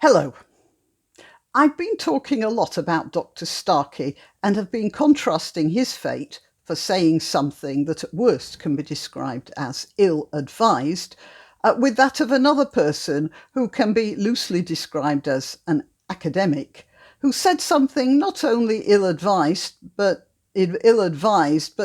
Hello. I've been talking a lot about Dr. Starkey and have been contrasting his fate for saying something that at worst can be described as ill-advised with that of another person who can be loosely described as an academic, who said something not only ill-advised, but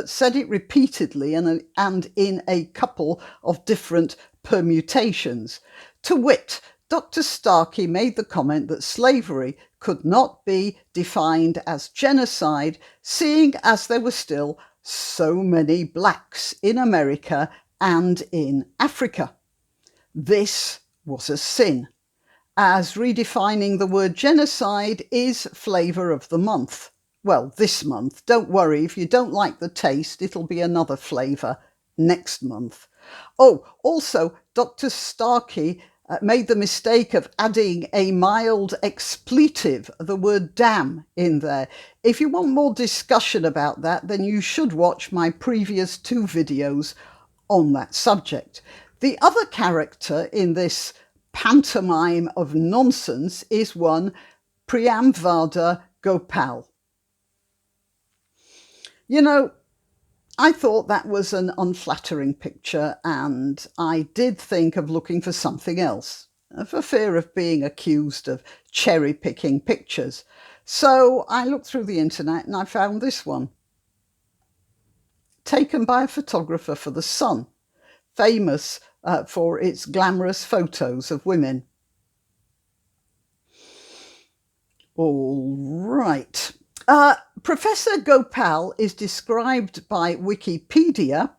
said it repeatedly and in a couple of different permutations. To wit, Dr. Starkey made the comment that slavery could not be defined as genocide, seeing as there were still so many blacks in America and in Africa. This was a sin, as redefining the word genocide is flavour of the month. Well, this month. Don't worry, if you don't like the taste, it'll be another flavour next month. Oh, also, Dr. Starkey made the mistake of adding a mild expletive, the word damn, in there. If you want more discussion about that, then you should watch my previous 2 videos on that subject. The other character in this pantomime of nonsense is one Priyamvada Gopal. You know, I thought that was an unflattering picture, and I did think of looking for something else, for fear of being accused of cherry-picking pictures. So I looked through the internet and I found this one, taken by a photographer for The Sun, famous for its glamorous photos of women. All right. Professor Gopal is described by Wikipedia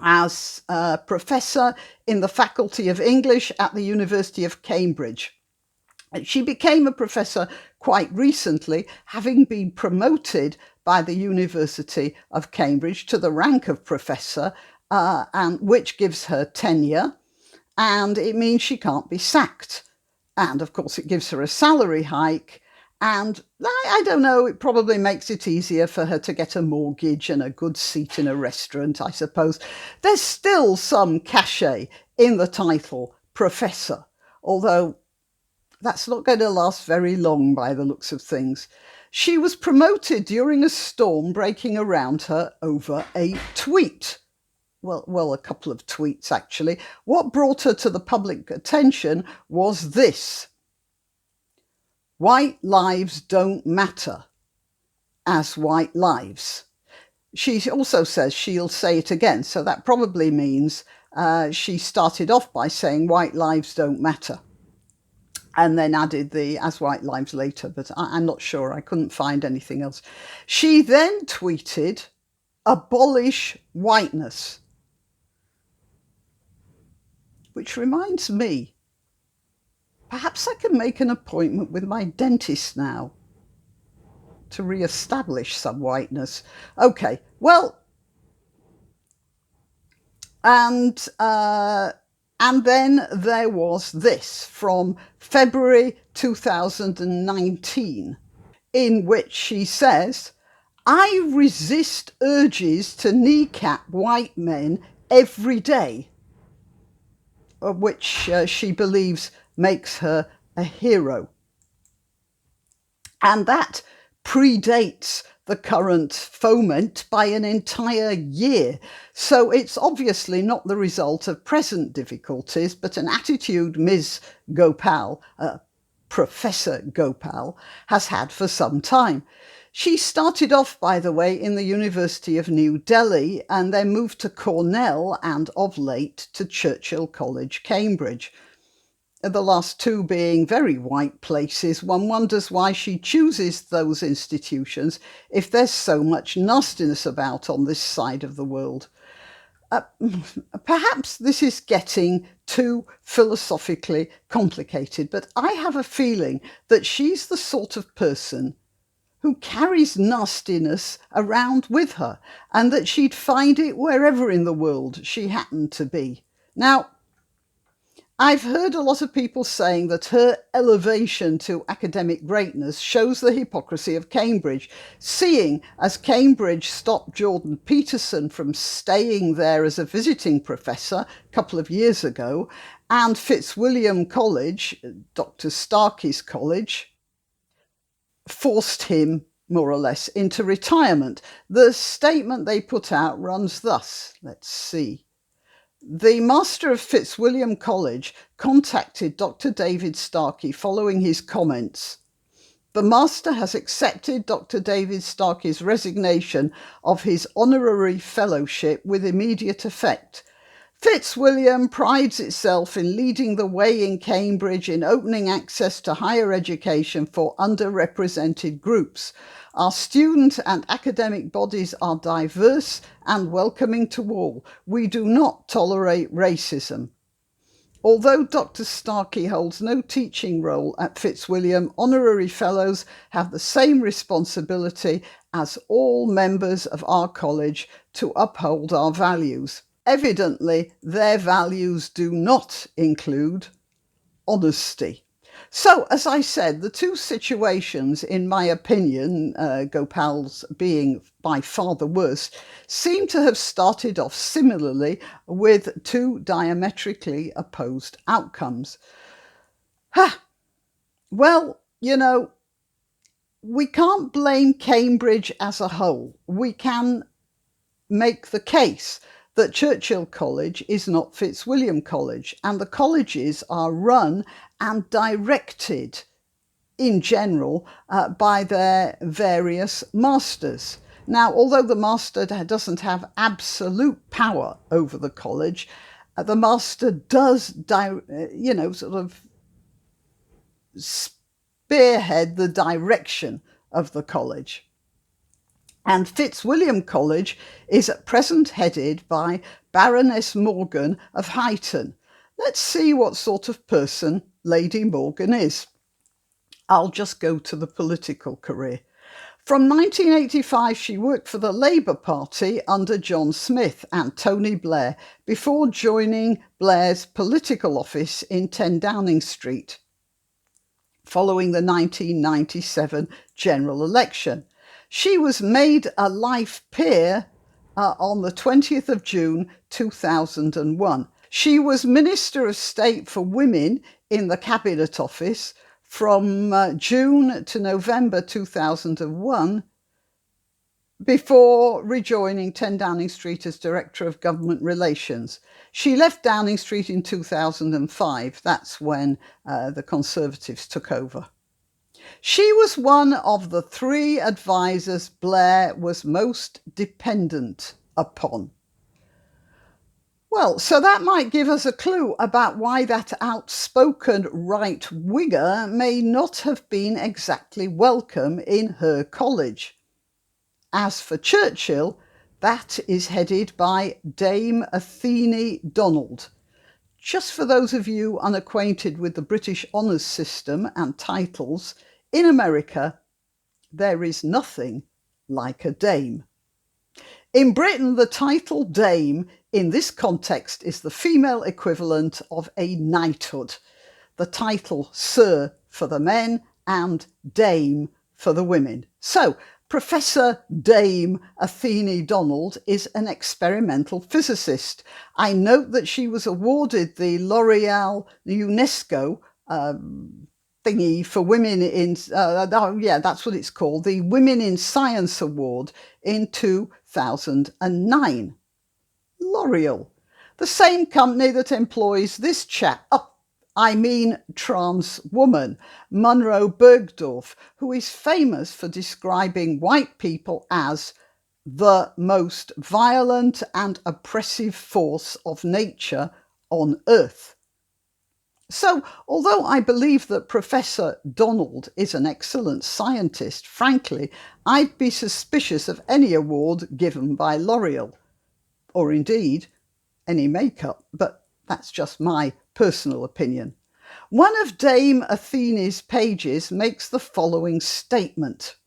as a professor in the Faculty of English at the University of Cambridge. She became a professor quite recently, having been promoted by the University of Cambridge to the rank of professor, and which gives her tenure, and it means she can't be sacked. And of course, it gives her a salary hike. And I don't know, it probably makes it easier for her to get a mortgage and a good seat in a restaurant, I suppose. There's still some cachet in the title professor, although that's not going to last very long by the looks of things. She was promoted during a storm breaking around her over a tweet. Well, a couple of tweets, actually. What brought her to the public attention was this: white lives don't matter as white lives. She also says she'll say it again, so that probably means she started off by saying white lives don't matter and then added the as white lives later, but I'm not sure. I couldn't find anything else. She then tweeted, abolish whiteness, which reminds me, perhaps I can make an appointment with my dentist now to re-establish some whiteness. Okay, well, and then there was this from February 2019, in which she says, I resist urges to kneecap white men every day, which she believes makes her a hero. And that predates the current foment by an entire year. So it's obviously not the result of present difficulties, but an attitude Ms. Gopal, Professor Gopal, has had for some time. She started off, by the way, in the University of New Delhi and then moved to Cornell and, of late, to Churchill College, Cambridge. The last 2 being very white places. One wonders why she chooses those institutions if there's so much nastiness about on this side of the world. Perhaps this is getting too philosophically complicated, but I have a feeling that she's the sort of person who carries nastiness around with her, and that she'd find it wherever in the world she happened to be. Now, I've heard a lot of people saying that her elevation to academic greatness shows the hypocrisy of Cambridge, seeing as Cambridge stopped Jordan Peterson from staying there as a visiting professor a couple of years ago, And Fitzwilliam College, Dr. Starkey's college, forced him, more or less, into retirement. The statement they put out runs thus. Let's see. The master of Fitzwilliam College contacted Dr. David Starkey following his comments. The master has accepted Dr. David Starkey's resignation of his honorary fellowship with immediate effect. Fitzwilliam prides itself in leading the way in Cambridge in opening access to higher education for underrepresented groups. Our student and academic bodies are diverse and welcoming to all. We do not tolerate racism. Although Dr. Starkey holds no teaching role at Fitzwilliam, honorary fellows have the same responsibility as all members of our college to uphold our values. Evidently, their values do not include honesty. So, as I said, the two situations, in my opinion, Gopal's being by far the worst, seem to have started off similarly with two diametrically opposed outcomes. Well, we can't blame Cambridge as a whole. We can make the case that Churchill College is not Fitzwilliam College, and the colleges are run and directed in general by their various masters. Now, although the master doesn't have absolute power over the college, the master does, sort of spearhead the direction of the college. And Fitzwilliam College is at present headed by Baroness Morgan of Huyton. Let's see what sort of person Lady Morgan is. I'll just go to the political career. From 1985, she worked for the Labour Party under John Smith and Tony Blair before joining Blair's political office in 10 Downing Street following the 1997 general election. She was made a life peer on the 20th of June 2001. She was Minister of State for Women in the Cabinet Office from June to November 2001 before rejoining 10 Downing Street as Director of Government Relations. She left Downing Street in 2005. That's when the Conservatives took over. She was one of the 3 advisors Blair was most dependent upon. Well, so that might give us a clue about why that outspoken right-winger may not have been exactly welcome in her college. As for Churchill, that is headed by Dame Athene Donald. Just for those of you unacquainted with the British honours system and titles, in America, there is nothing like a dame. In Britain, the title dame in this context is the female equivalent of a knighthood. The title sir for the men and dame for the women. So, Professor Dame Athene Donald is an experimental physicist. I note that she was awarded the L'Oreal UNESCO thingy for women in, that's what it's called, the Women in Science Award in 2009. L'Oreal, the same company that employs this chap, trans woman, Munro Bergdorf, who is famous for describing white people as the most violent and oppressive force of nature on Earth. So, although I believe that Professor Donald is an excellent scientist, frankly, I'd be suspicious of any award given by L'Oreal, or indeed any makeup, but that's just my personal opinion. One of Dame Athene's pages makes the following statement.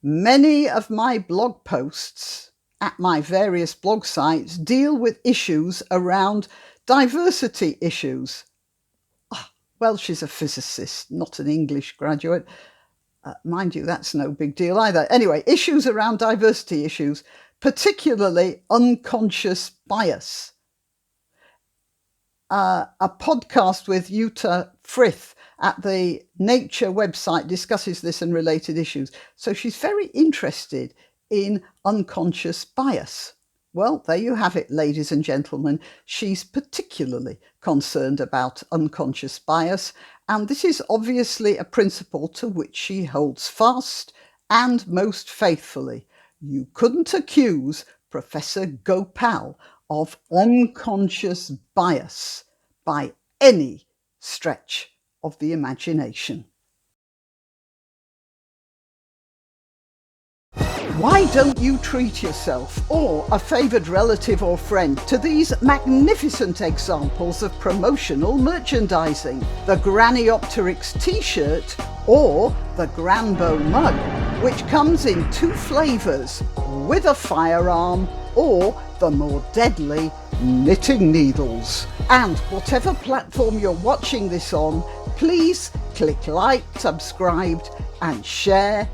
Many of my blog posts at my various blog sites deal with issues around diversity issues. Well, she's a physicist, not an English graduate. Mind you, that's no big deal either. Anyway, issues around diversity issues, particularly unconscious bias. a podcast with Jutta Frith at the Nature website discusses this and related issues. So she's very interested in unconscious bias. Well, there you have it, ladies and gentlemen. She's particularly concerned about unconscious bias, and this is obviously a principle to which she holds fast and most faithfully. You couldn't accuse Professor Gopal of unconscious bias by any stretch of the imagination. Why don't you treat yourself or a favoured relative or friend to these magnificent examples of promotional merchandising? The Graniopteryx t-shirt or the Granbo mug, which comes in 2 flavours, with a firearm or the more deadly knitting needles. And whatever platform you're watching this on, please click like, subscribe and share.